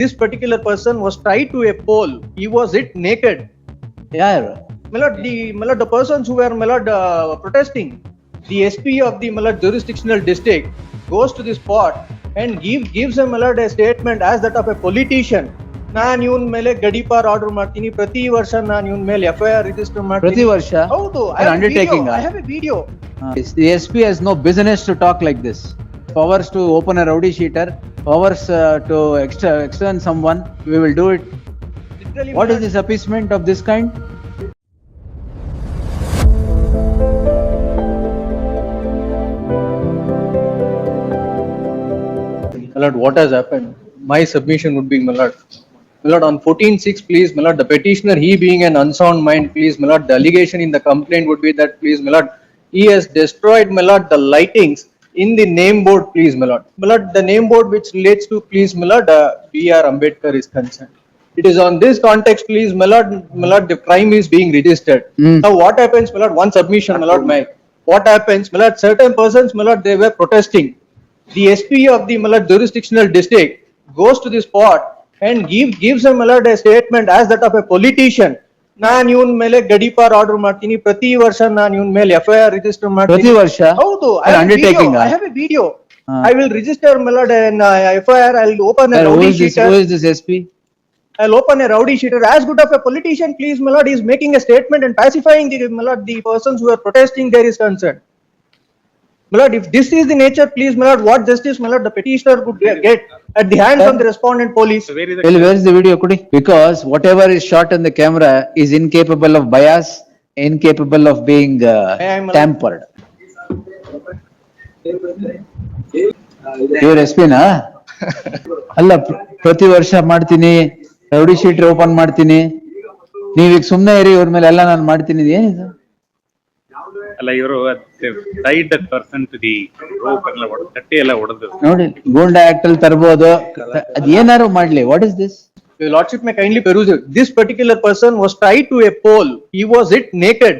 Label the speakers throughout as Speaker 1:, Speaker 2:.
Speaker 1: This particular person was tied to a pole. He was hit naked.
Speaker 2: ಯಾರು?
Speaker 1: The persons who were protesting, the SP of the jurisdictional district goes to the spot and gives a statement as that of a politician. ನಾನು ಇವನ್ ಮೇಲೆ ಗಡೀಪಾರ್ order ಮಾಡ್ತೀನಿ, ಪ್ರತಿ ವರ್ಷ ನಾನು ಇವನ್ ಮೇಲೆ FIR register ಮಾಡ್ತೀನಿ.
Speaker 2: ಪ್ರತಿ ವರ್ಷ?
Speaker 1: ಹೌದು.
Speaker 2: Undertaking.
Speaker 1: I have a video.
Speaker 2: The SP has no business to talk like this. Powers to open a rowdy sheeter, powers to extern someone, we will do it.
Speaker 1: Literally,
Speaker 2: What is this appeasement of this kind?
Speaker 1: My lord, what has happened? My submission would be, my lord, on 14/6, please, my lord, the petitioner, he being an unsound mind, please, my lord, the allegation in the complaint would be that, please, my lord, he has destroyed, my lord, the lightings in the name board, please, my lord. My lord, the name board which relates to, please, my lord, B.R. Ambedkar is concerned. It is on this context, please, my lord, the crime is being registered. Now, what happens, my lord, one submission, my lord, what happens, my lord, certain persons, my lord, they were protesting. The SP of the jurisdictional district goes to the spot and gives a statement as that of a politician. ನಾನು ಇವನ್ ಮೇಲೆ ಗಡೀಪಾರ್ order ಮಾಡ್ತೀನಿ, ಪ್ರತಿ ವರ್ಷ ನಾನು ಇವನ್ ಮೇಲೆ FIR register ಮಾಡ್ತೀನಿ.
Speaker 2: ಪ್ರತಿ ವರ್ಷ?
Speaker 1: ಹೌದು.
Speaker 2: Undertaking.
Speaker 1: I have a video. I will register an FIR. I'll open a rowdy sheeter.
Speaker 2: Who is this SP?
Speaker 1: I'll open a rowdy sheeter. As good of a politician, please, my lord, is making a statement and pacifying the persons who are protesting there is concerned. My lord, if this is the nature, please, my lord, what justice, my lord, the petitioner would get at the hands of the respondent police?
Speaker 2: Where is the video, Kudi? Because whatever is shot on the camera is incapable of bias, incapable of being tampered. ಇವ್ರ SP ನಾ? ಅಲ್ಲ, ಪ್ರತಿ ವರ್ಷ ಮಾಡ್ತೀನಿ, rowdy sheet open ಮಾಡ್ತೀನಿ, ನೀವೀಗ ಸುಮ್ನೆ ಇರಿ, ಇವ್ರ ಮೇಲೆ ಎಲ್ಲ ನಾನು ಮಾಡ್ತೀನಿ, ಏನಿದು?
Speaker 3: ಅಲ್ಲ, ಇವರು tied that person to the rope ಎಲ್ಲ ಕಟ್ಟಿ ಎಲ್ಲ ಹೊಡೆದು
Speaker 2: ನೋಡಿ, ಗೂಂಡಾ ಆಕ್ಟ್ ಅಲ್ಲಿ ತರಬಹುದು, ಅದ್ ಏನಾರು ಮಾಡ್ಲಿ. What is this?
Speaker 1: Your lordship may kindly peruse it. This particular person was tied to a pole. He was hit naked.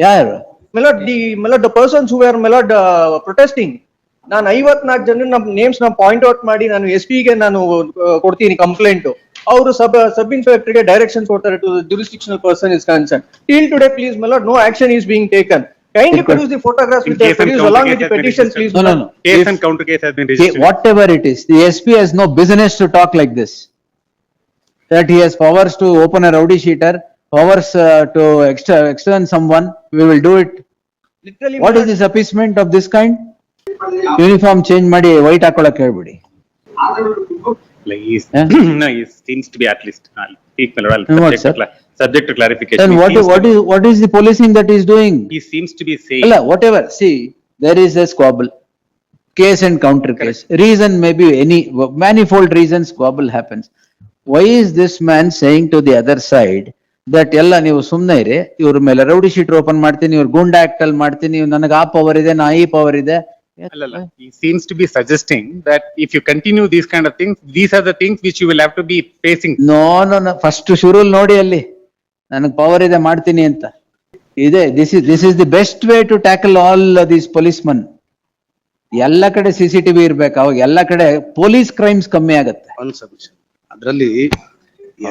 Speaker 2: ಯಾರು?
Speaker 1: My lord, the persons who were protesting. ನಾನು 54 ಜನ ನೇಮ್ಸ್ ನ ಪಾಯಿಂಟ್ ಔಟ್ ಮಾಡಿ ನಾನು SP ಗೆ ನಾನು ಕೊಡ್ತೀನಿ complaint. ಅವರು ಸಬ್ ಇನ್ಸ್ಪೆಕ್ಟರ್ ಗೆ ಡೈರೆಕ್ಷನ್ ಕೊಡ್ತಾರೆ to jurisdictional person is concerned. Till today, please, my lord, no action is being taken. Kindly produce the photographs which they produce along with the petitions, please.
Speaker 2: No.
Speaker 3: Case and counter case has been registered.
Speaker 2: Whatever it is, the SP has no business to talk like this. That he has powers to open a rowdy sheeter, powers to extern someone, we will do it.
Speaker 1: Literally,
Speaker 2: What is this appeasement of this kind? Uniform change ಮಾಡಿ white ಹಾಕೊಳಕ್ ಹೇಳ್ಬಿಡಿ.
Speaker 3: Like no, he seems to be at least
Speaker 2: What, sir?
Speaker 3: subject to clarification.
Speaker 2: Then what is the policing that he is doing?
Speaker 3: He seems to be saying
Speaker 2: ಅಲ್ಲ, whatever, see, there is a squabble, case and counter case. Reason may be any, manifold reasons squabble happens. Why is this man saying to the other side that ಎಲ್ಲ ನೀವು ಸುಮ್ನೆ ಇರಿ, ಇವ್ರ ಮೇಲೆ rowdy sheeter open ಮಾಡ್ತೀನಿ, ಇವ್ರ ಗೂಂಡಾ act ಅಲ್ಲಿ ಮಾಡ್ತೀನಿ, ನನಗೆ ಆ ಪವರ್ ಇದೆ, ನಾ ಈ ಪವರ್ ಇದೆ?
Speaker 3: he seems to be suggesting that if you continue these kind of things, these are the things which you will have to be facing.
Speaker 2: No, first ಶುರುಲ್ ನೋಡಿ ಅಲ್ಲಿ ನನಗ್ ಪವರ್ ಇದೆ ಮಾಡ್ತೀನಿ ಅಂತ ಇದೆ. This is the best way to tackle all these policemen. ಎಲ್ಲ ಕಡೆ CCTV ಇರ್ಬೇಕು, ಅವಾಗ ಎಲ್ಲ ಕಡೆ ಪೊಲೀಸ್ ಕ್ರೈಮ್ಸ್ ಕಮ್ಮಿ ಆಗತ್ತೆ.
Speaker 4: ಅದ್ರಲ್ಲಿ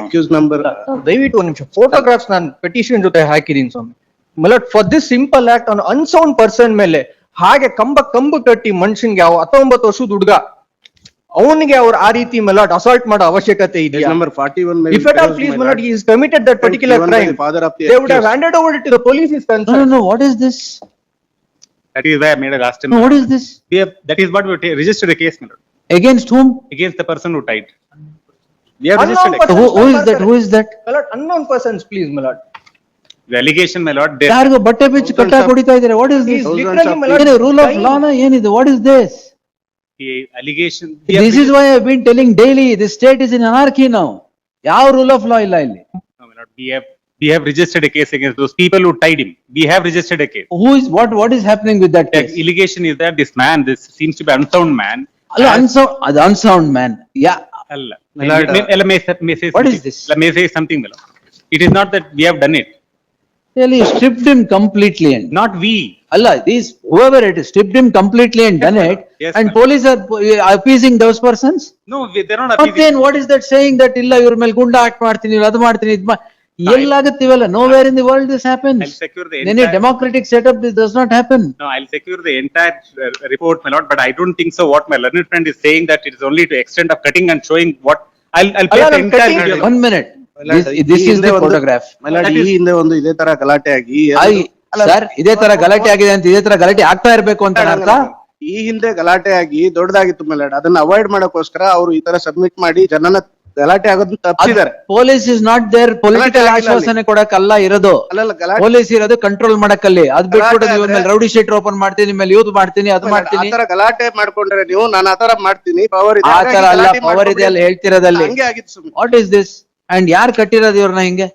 Speaker 4: ಅಕ್ಯೂಸ್ ನಂಬರ್
Speaker 1: ದಯವಿಟ್ಟು ಒಂದು ನಿಮಿಷ ಫೋಟೋಗ್ರಾಫ್ಸ್ ನಾನು ಪೆಟಿಷನ್ ಜೊತೆ ಹಾಕಿದೀನಿ ಸ್ವಾಮಿ. ಮಲಟ್ for this simple act on unsound person ಮೇಲೆ ಹಾಗೆ ಕಂಬ ಕಟ್ಟಿ ಮನುಷ್ಯನ್ಗೆ 19 ವರ್ಷದ ಹುಡುಗ ಅವನಿಗೆ ಅವ್ರು ಆ ರೀತಿ ಮಲಟ್ ಅಸಾಲ್ಟ್ ಮಾಡೋ ಅವಶ್ಯಕತೆ ಇದೆಯಾ?
Speaker 4: Number 41
Speaker 1: If at all, please, my lord, he has committed that particular crime, they would have handed over it to the police is concerned.
Speaker 2: No, what is this?
Speaker 3: That is why I made a last time.
Speaker 2: No, what is this?
Speaker 3: That is what we registered a case, my lord,
Speaker 2: Against whom?
Speaker 3: against the person who died. We have
Speaker 1: Unknown
Speaker 3: registered a case.
Speaker 1: person.
Speaker 2: Who is that?
Speaker 1: My lord, unknown persons, please, my lord.
Speaker 3: The allegation, my lord, there
Speaker 2: ಯಾರಿಗೋ ಬಟ್ಟೆ ಬಿಚ್ಚಿ ಕಟ್ಟಾಕ್ ಹೊಡಿತಾ ಇದಾರೆ. What is
Speaker 1: He
Speaker 2: this?
Speaker 1: is literally, my lord,
Speaker 2: ಏನು rule of law ನ ಏನಿದೆ? What is this?
Speaker 3: the allegation.
Speaker 2: This is why I have been telling daily, the state is in anarchy now. ಯಾವ ರೂಲ್ ಆಫ್ ಲಾ ಇಲ್ಲ ಇಲ್ಲಿ.
Speaker 3: No, my lord, we have registered a case against those people who tied him. We have registered a case.
Speaker 2: Who is what is happening with that
Speaker 3: The
Speaker 2: case?
Speaker 3: allegation is that this seems to be unsound man.
Speaker 2: ಅಲ್ಲ, unsound man. Yeah.
Speaker 3: Allah.
Speaker 4: My lord,
Speaker 3: May say
Speaker 2: What is
Speaker 3: something.
Speaker 2: this?
Speaker 3: May say something, my lord. It is not that we have done it.
Speaker 2: Really stripped him completely and,
Speaker 3: Not we.
Speaker 2: Allah, these, whoever it is, stripped him completely and done it.
Speaker 3: Yes,
Speaker 2: And
Speaker 3: ma'am.
Speaker 2: police are appeasing those persons?
Speaker 3: No, they're not
Speaker 2: But
Speaker 3: appeasing.
Speaker 2: then what is that saying that illa iವ್ರ ಮೇಲೆ ಗುಂಡ act ಮಾಡ್ತೀನಿ, ಅದು ಮಾಡ್ತೀನಿ, ಎಲ್ಲಾಗತ್ತಿವಲ್ಲ? Nowhere in the world this happens.
Speaker 3: I'll secure the
Speaker 2: In any
Speaker 3: entire-
Speaker 2: democratic setup, this does not happen.
Speaker 3: No, I'll secure the entire report, my lord, but I don't think so. What my learned friend is saying that it is only to extent of cutting and showing what, I'll play the entire video.
Speaker 2: 1 minute. This is the photograph.
Speaker 4: My lord ಈ ಹಿಂದೆ ಒಂದು ಇದೇ ತರ ಗಲಾಟೆ ಆಗಿ
Speaker 2: sir, ಇದೇ ತರ ಗಲಾಟೆ ಆಗಿದೆ ಅಂತ, ಇದೇ ತರ ಗಲಾಟೆ ಆಗ್ತಾ ಇರ್ಬೇಕು ಅಂತ ಅರ್ಥ?
Speaker 4: ಈ ಹಿಂದೆ ಗಲಾಟೆ ಆಗಿ ದೊಡ್ಡದಾಗಿತ್ತು ಮೈಲಾಡ್, ಅದನ್ನ ಅವಾಯ್ಡ್ ಮಾಡಕ್ಕೋಸ್ಕರ ಅವರು ಈ ತರ ಸಬ್ಮಿಟ್ ಮಾಡಿ ಜನನ ಗಲಾಟೆ ಆಗೋದನ್ನ ತಪ್ಪಿದ್ದಾರೆ.
Speaker 2: Police is not there political ಆಶ್ವಾಸನೆ ಕೊಡಕ್ಕಲ್ಲ ಇರೋದು.
Speaker 4: ಅಲ್ಲಲ್ಲ ಗಲಾಟೆ
Speaker 2: ಪೊಲೀಸ್ ಇರೋದು ಕಂಟ್ರೋಲ್ ಮಾಡಕ್ಕಲ್ಲಿ. ಅದ್ ಬಿಟ್ಬಿಟ್ಟು ನೀವು ಮೇಲೆ ರೌಡಿ ಶೀಟರ್ ಓಪನ್ ಮಾಡ್ತೀನಿ, ನಿಮ್ಮ ಮೇಲೆ ಯೂತ್ ಮಾಡ್ತೀನಿ, ಅದು ಮಾಡ್ತೀನಿ,
Speaker 4: ಆತರ ಗಲಾಟೆ ಮಾಡ್ಕೊಂಡ್ರೆ ನೀವು ನಾನು ಆತರ ಮಾಡ್ತೀನಿ, ಪವರ್
Speaker 2: ಆ ತರ ಅಲ್ಲ, ಪವರ್ ಇದೆ ಅಲ್ಲಿ ಹೇಳ್ತಿರೋದಲ್ಲಿ.
Speaker 4: ಹಂಗೆ ಆಗಿತ್ತು ಸುಮ್ಮನೆ.
Speaker 2: What is this? ಅಂಡ್ ಯಾರು ಕಟ್ಟಿರೋದು ಇವ್ರನ್ನ ಹಿಂಗೆ?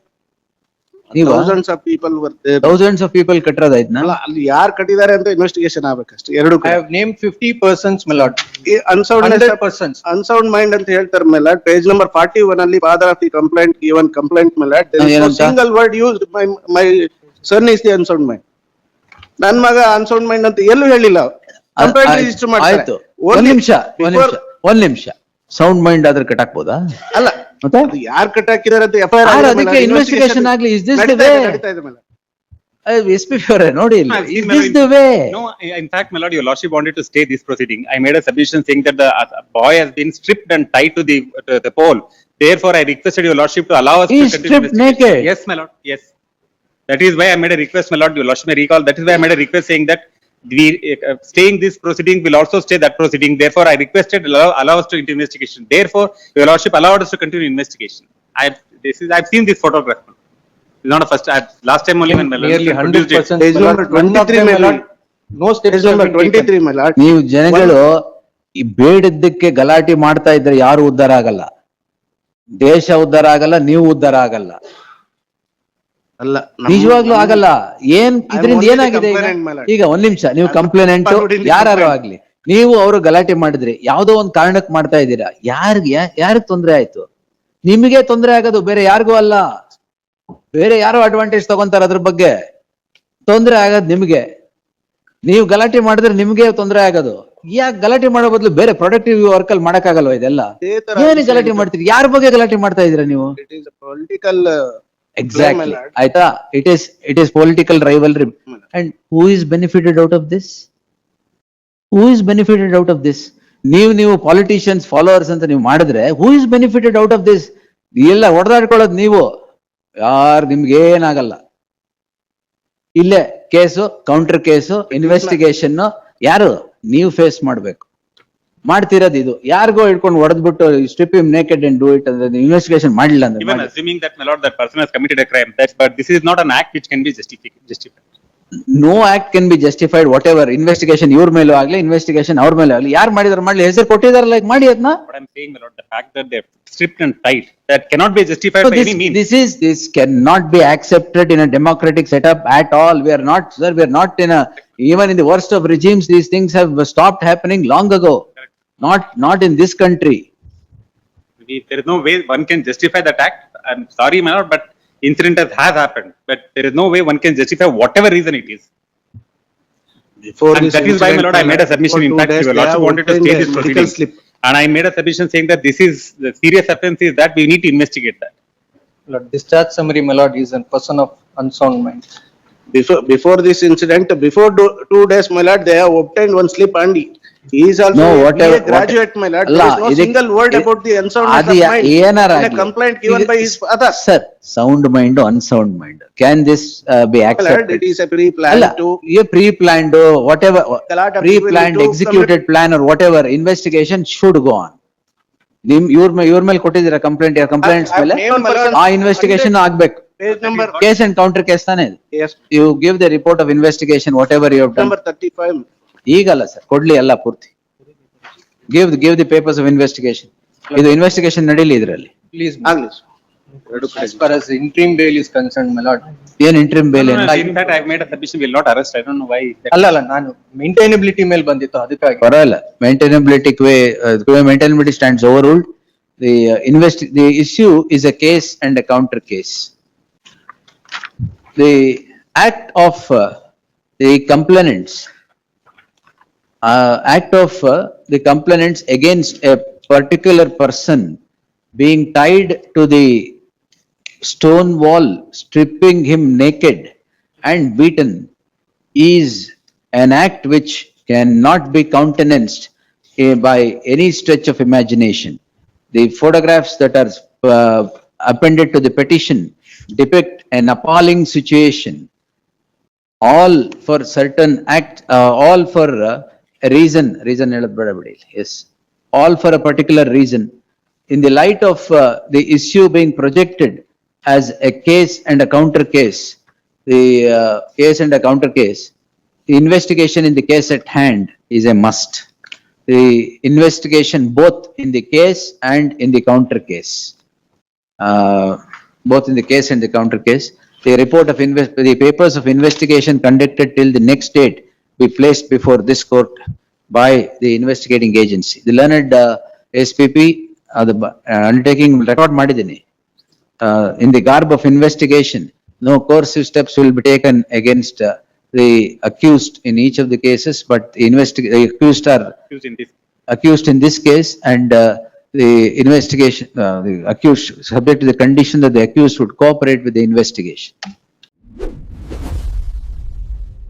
Speaker 2: ನೀವು
Speaker 4: ಥೌಸಂಡ್ಸ್ ಆಫ್ ಪೀಪಲ್ ಬರ್ತೆ.
Speaker 2: ಥೌಸಂಡ್ಸ್ ಆಫ್ ಪೀಪಲ್ ಕಟ್ಟಿರೋದ ಇದನ್ನ?
Speaker 4: ಅಲ್ಲ ಅಲ್ಲಿ ಯಾರು ಕಟ್ಟಿದ್ದಾರೆ ಅಂತ ಇನ್ವೆಸ್ಟಿಗೇಷನ್ ಆಗ್ಬೇಕಷ್ಟೇ. ಎರಡು
Speaker 1: I have named 50 persons, my lord.
Speaker 4: Unsound
Speaker 1: 100 persons.
Speaker 4: Unsound mind ಅಂತ ಹೇಳ್ತಾರೆ ಮೇಲೆ ಪೇಜ್ ನಂಬರ್ 41 ಅಲ್ಲಿ father of the complaint given complaint ಮೇಲೆ
Speaker 2: ಏನಂತ?
Speaker 4: Single word used my son is the unsound mind. ನನ್ ಮಗ ಅನ್ಸೌಂಡ್ ಮೈಂಡ್ ಅಂತ ಎಲ್ಲೂ ಹೇಳಿಲ್ಲ. ಕಂಪ್ಲೇಂಟ್ ರಿಜಿಸ್ಟರ್ ಮಾಡ್ತಾರೆ.
Speaker 2: ಆಯ್ತು, ಒಂದ್ ನಿಮಿಷ. ಸೌಂಡ್ ಮೈಂಡ್ ಆದ್ರೆ ಕಟ್ಟಾಕ್ಬೋದಾ?
Speaker 4: ಅಲ್ಲ
Speaker 2: ಮತ್ತೆ
Speaker 4: ಅದು ಯಾರು ಕಟ್ಟಾಕಿದಾರೆ ಅಂತ FIR
Speaker 2: ಯಾರು ಅದಕ್ಕೆ investigation ಆಗ್ಲಿ? Is this the way?
Speaker 4: ನಡೀತಾ ಇದೆ ಮೇಲೆ.
Speaker 2: SP ಅವರೇ ನೋಡಿ ಇಲ್ಲಿ.
Speaker 3: No, I've
Speaker 2: Is
Speaker 3: seen
Speaker 2: this
Speaker 3: my-
Speaker 2: the way?
Speaker 3: No, in fact, my lord, your lordship wanted to stay this proceeding. I made a submission saying that the boy has been stripped and tied to the pole. Therefore, I requested your lordship to allow us
Speaker 2: He
Speaker 3: to
Speaker 2: is
Speaker 3: continue
Speaker 2: stripped
Speaker 3: investigation.
Speaker 2: naked.
Speaker 3: Yes, my lord, yes. That is why I made a request, my lord, your lordship may recall, that is why I made a request saying that we, staying this proceeding will also stay that proceeding. Therefore, I requested allow us to into investigation. Therefore, your lordship allowed us to continue investigation. I've seen this photograph. It's not a first, last time only when my
Speaker 1: Nearly
Speaker 3: lordship produced
Speaker 1: 100
Speaker 3: it.
Speaker 1: persons.
Speaker 4: Page
Speaker 1: my
Speaker 4: number
Speaker 1: lord. None of
Speaker 4: 23
Speaker 1: them, my
Speaker 4: ಮೇಲೆ.
Speaker 1: lord. No steps
Speaker 4: Page
Speaker 1: have
Speaker 4: number
Speaker 1: been taken.
Speaker 4: 23 ಮೇಲೆ.
Speaker 2: ನೀವು ಜನಗಳು ಈ ಬೇಡದ್ದಕ್ಕೆ ಗಲಾಟೆ ಮಾಡ್ತಾ ಇದ್ರೆ ಯಾರು ಉದ್ಧಾರ ಆಗಲ್ಲ. ದೇಶ ಉದ್ಧಾರ ಆಗಲ್ಲ, ನೀವು ಉದ್ಧಾರ ಆಗಲ್ಲ.
Speaker 4: ಅಲ್ಲ
Speaker 2: ನಿಜವಾಗ್ಲೂ ಆಗಲ್ಲ. ಇದರಿಂದ
Speaker 4: only the
Speaker 2: ಏನಾಗಿದೆ ಈಗ?
Speaker 4: complainant, my lord.
Speaker 2: ಈಗ ಒಂದ್ ನಿಮಿಷ, ನೀವು ಕಂಪ್ಲೇನೆಂಟ್
Speaker 4: forwarding the
Speaker 2: ಯಾರು
Speaker 4: complaint.
Speaker 2: ಆಗ್ಲಿ, ನೀವು ಅವರು ಗಲಾಟೆ ಮಾಡಿದ್ರಿ, ಯಾವ್ದೋ ಒಂದ್ ಕಾರಣಕ್ಕೆ ಮಾಡ್ತಾ ಇದ್ದೀರಾ, ಯಾರಿಗ್ ತೊಂದ್ರೆ ಆಯ್ತು? ನಿಮಗೆ ತೊಂದ್ರೆ ಆಗೋದು, ಬೇರೆ ಯಾರಿಗೂ ಅಲ್ಲ. ಬೇರೆ ಯಾರೋ ಅಡ್ವಾಂಟೇಜ್ ತಗೊಂತಾರ ಅದ್ರ ಬಗ್ಗೆ. ತೊಂದ್ರೆ ಆಗೋದು ನಿಮ್ಗೆ. ನೀವು ಗಲಾಟೆ ಮಾಡಿದ್ರೆ ನಿಮ್ಗೆ ತೊಂದ್ರೆ ಆಗೋದು. ಯಾಕೆ ಗಲಾಟೆ ಮಾಡೋ ಬದಲು ಬೇರೆ ಪ್ರೊಡಕ್ಟಿವ್ ವರ್ಕ್ ಅಲ್ಲಿ ಮಾಡಕ್ಕಾಗಲ್ವಾ ಇದೆಲ್ಲ?
Speaker 4: ಇದೇ ತರ
Speaker 2: ಏನು ಗಲಾಟೆ ಮಾಡ್ತೀರಿ? ಯಾರ ಬಗ್ಗೆ ಗಲಾಟೆ ಮಾಡ್ತಾ ಇದೀರಾ ನೀವು?
Speaker 4: It is a political
Speaker 2: Exactly.
Speaker 4: lord.
Speaker 2: ಆಯ್ತಾ? It is political rivalry. And who is benefited out of this? Who is benefited out of this? ನೀವು politicians followers ಅಂತ ನೀವು ಮಾಡಿದ್ರೆ who is benefited out of this? ಎಲ್ಲ ಹೊಡೆದಾಡ್ಕೊಳ್ಳೋದು ನೀವು. ನಿಮ್ಗೆ ಏನಾಗಲ್ಲ. ಇಲ್ಲೇ ಕೇಸು, ಕೌಂಟರ್ ಕೇಸು, ಇನ್ವೆಸ್ಟಿಗೇಷನ್ ಯಾರು? ನೀವು ಫೇಸ್ ಮಾಡ್ಬೇಕು. ಮಾಡ್ತಿರೋದು ಇದು. ಯಾರಿಗೋ ಹಿಡ್ಕೊಂಡು ಹೊಡೆದ್ಬಿಟ್ಟು strip him naked and do it ಅಂದ್ರೆ ಇನ್ವೆಸ್ಟಿಗೇಷನ್ ಮಾಡಿಲ್ಲ ಅಂದ್ರೆ
Speaker 3: Even assuming that, my lord, that person has committed a crime, but this is not an act which can be justified.
Speaker 2: No act can be justified. Whatever investigation ಇವ್ರ ಮೇಲೂ ಆಗ್ಲಿ, investigation ಅವ್ರ ಮೇಲೆ ಆಗ್ಲಿ, ಯಾರು ಮಾಡಿದಾರೆ ಮಾಡ್ಲಿ, ಹೆಸರು ಕೊಟ್ಟಿದಾರಲ್ಲ, ಈಗ ಮಾಡಿ ಅದನ್ನ.
Speaker 3: What I'm saying, my lord, the fact that they're stripped and tied, that cannot be justified by any means.
Speaker 2: This cannot be accepted in a democratic setup at all. We are not, sir, we are not in a, even in the worst of regimes, these things have stopped happening long ago. Not in this country.
Speaker 3: There is no way one can justify that act. I'm sorry, my lord, but incident has happened, but there is no way one can justify whatever reason it is.
Speaker 4: Before
Speaker 3: And
Speaker 4: this
Speaker 3: that is why, my
Speaker 4: incident,
Speaker 3: lord, I made a submission. In
Speaker 4: for 2
Speaker 3: fact,
Speaker 4: days,
Speaker 3: your
Speaker 4: they
Speaker 3: lordship
Speaker 4: have
Speaker 3: wanted to
Speaker 4: obtained
Speaker 3: stay
Speaker 4: a
Speaker 3: this
Speaker 4: medical
Speaker 3: proceeding.
Speaker 4: slip.
Speaker 3: And I made a submission saying that this is, the serious offense is that we need to investigate that.
Speaker 1: Lord, discharge summary, my lord, is a person of unsound mind.
Speaker 4: Before this incident, before 2 days, my lord, they have obtained one slip and he is also
Speaker 2: No,
Speaker 4: a
Speaker 2: whatever-
Speaker 4: BA graduate, my lord.
Speaker 2: ಅಲ್ಲ,
Speaker 4: There is no
Speaker 2: ಇದಕ್ಕೆ-
Speaker 4: single word about the unsoundness
Speaker 2: ಅದು
Speaker 4: of mind
Speaker 2: ಏನಾರ
Speaker 4: in a
Speaker 2: ಆಗ್ಲಿ.
Speaker 4: complaint given by his father.
Speaker 2: Sir, sound mind, unsound mind. Can this be
Speaker 4: My lord,
Speaker 2: accepted?
Speaker 4: it is a pre-planned
Speaker 2: ಅಲ್ಲ,
Speaker 4: to,
Speaker 2: pre-planned, whatever,
Speaker 4: lot of people
Speaker 2: pre-planned,
Speaker 4: do
Speaker 2: executed plan or whatever, investigation should go on. ಇವ್ರ ಮೇಲೆ ಕೊಟ್ಟಿದ್ದೀರಾ complaint, complaints
Speaker 4: I-
Speaker 2: ಮೇಲೆ
Speaker 4: I name, my lord,
Speaker 2: ಆ investigation ಆಗ್ಬೇಕು.
Speaker 4: page number,
Speaker 2: case and counter case ತಾನೇ ಇದು.
Speaker 4: yes,
Speaker 2: you give the report of investigation whatever you have done.
Speaker 4: number 35.
Speaker 2: ಈಗಲ್ಲ sir, ಕೊಡ್ಲಿ ಎಲ್ಲ ಪೂರ್ತಿ. Give the papers of investigation. ಇದು ಇನ್ವೆಸ್ಟಿಗೇಷನ್ ನಡೀಲಿ ಇದ್ರಲ್ಲಿ.
Speaker 1: Please,
Speaker 4: ಆಗ್ಲಿ sir.
Speaker 1: as far as interim bail is concerned, my lord.
Speaker 2: ಏನ್ interim bale ಏನು?
Speaker 3: In fact, I've made a submission, will not arrest. I don't know why.
Speaker 1: ಅಲ್ಲ, ನಾನು ಮೇಂಟೈನಬಿಲಿಟಿ ಮೇಲೆ ಬಂದಿತ್ತು ಅದಕ್ಕಾಗಿ.
Speaker 2: ಪರವಾಗಿಲ್ಲ. ಮೇಂಟೈನಬಿಲಿಟಿ stands over ruled. The issue is a case and a counter case. act of the complainants, the complainants against a particular person being tied to the stone wall, stripping him naked and beaten is an act which cannot be countenanced by any stretch of imagination. The photographs that are appended to the petition depict an appalling situation, all for certain act, all for a reason yes, all for a particular reason. In the light of the issue being projected as a case and a counter case, the case and a counter case, the investigation in the case at hand is a must. The investigation both in the case and in the counter case, both in the case and the counter case, the report of the papers of investigation conducted till the next date be placed before this court by the investigating agency. The learned SPP, the undertaking record madidini. In the garb of investigation, no coercive steps will be taken against the accused in each of the cases, but the accused are
Speaker 3: Used in this.
Speaker 2: accused in this case, and the investigation, the accused, subject to the condition that the accused would cooperate with the investigation.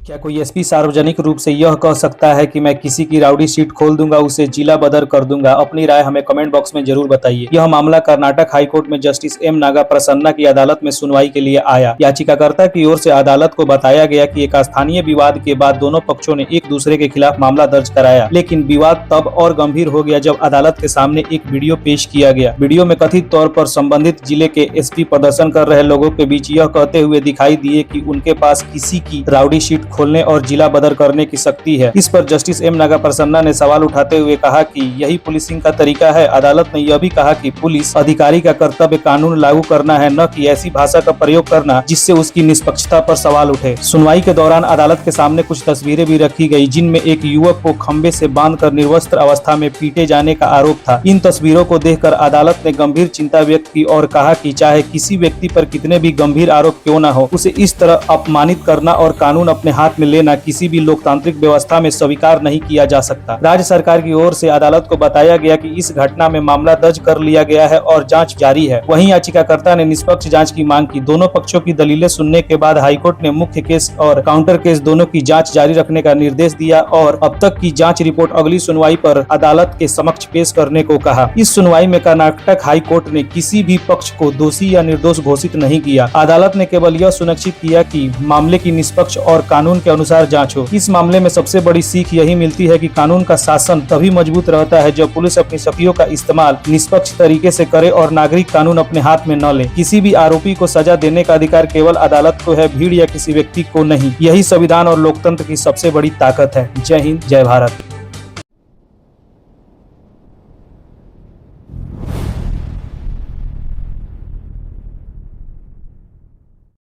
Speaker 5: क्या कोई SP सार्वजनिक रूप से यह कह सकता है कि मैं किसी की राउडी शीट खोल दूंगा, उसे जिला बदर कर दूंगा? अपनी राय हमें कमेंट बॉक्स में जरूर बताइए। यह मामला कर्नाटक हाईकोर्ट में जस्टिस एम नागा प्रसन्ना की अदालत में सुनवाई के लिए आया। याचिकाकर्ता की ओर से अदालत को बताया गया कि एक स्थानीय विवाद के बाद दोनों पक्षों ने एक दूसरे के खिलाफ मामला दर्ज कराया, लेकिन विवाद तब और गंभीर हो गया जब अदालत के सामने एक वीडियो पेश किया गया। वीडियो में कथित तौर पर संबंधित जिले के एसपी प्रदर्शन कर रहे लोगों के बीच यह कहते हुए दिखाई दिए कि उनके पास किसी की राउडी शीट खोलने और जिला बदर करने की शक्ति है। इस पर जस्टिस एम नागा प्रसन्ना ने सवाल उठाते हुए कहा कि यही पुलिसिंग का तरीका है। अदालत ने यह भी कहा कि पुलिस अधिकारी का कर्तव्य कानून लागू करना है, न कि ऐसी भाषा का प्रयोग करना जिससे उसकी निष्पक्षता पर सवाल उठे। सुनवाई के दौरान अदालत के सामने कुछ तस्वीरें भी रखी गई, जिनमें एक युवक को खंबे से बांधकर निर्वस्त्र अवस्था में पीटे जाने का आरोप था। इन तस्वीरों को देखकर अदालत ने गंभीर चिंता व्यक्त की और कहा कि चाहे किसी व्यक्ति पर कितने भी गंभीर आरोप क्यों न हो, उसे इस तरह अपमानित करना और कानून अपने हाथ में लेना किसी भी लोकतांत्रिक व्यवस्था में स्वीकार नहीं किया जा सकता। राज्य सरकार की ओर से अदालत को बताया गया कि इस घटना में मामला दर्ज कर लिया गया है और जांच जारी है। वहीं याचिकाकर्ता ने निष्पक्ष जांच की मांग की। दोनों पक्षों की दलीलें सुनने के बाद हाईकोर्ट ने मुख्य केस और काउंटर केस दोनों की जांच जारी रखने का निर्देश दिया और अब तक की जांच रिपोर्ट अगली सुनवाई पर अदालत के समक्ष पेश करने को कहा। इस सुनवाई में कर्नाटक हाईकोर्ट ने किसी भी पक्ष को दोषी या निर्दोष घोषित नहीं किया। अदालत ने केवल यह सुनिश्चित किया कि मामले की निष्पक्ष और कानून के अनुसार जांच हो। इस मामले में सबसे बड़ी सीख यही मिलती है कि कानून का शासन तभी मजबूत रहता है जब पुलिस अपनी शक्तियों का इस्तेमाल निष्पक्ष तरीके से करे और नागरिक कानून अपने हाथ में न ले। किसी भी आरोपी को सजा देने का अधिकार केवल अदालत को है, भीड़ या किसी व्यक्ति को नहीं। यही संविधान और लोकतंत्र की सबसे बड़ी ताकत है। जय हिंद, जय भारत।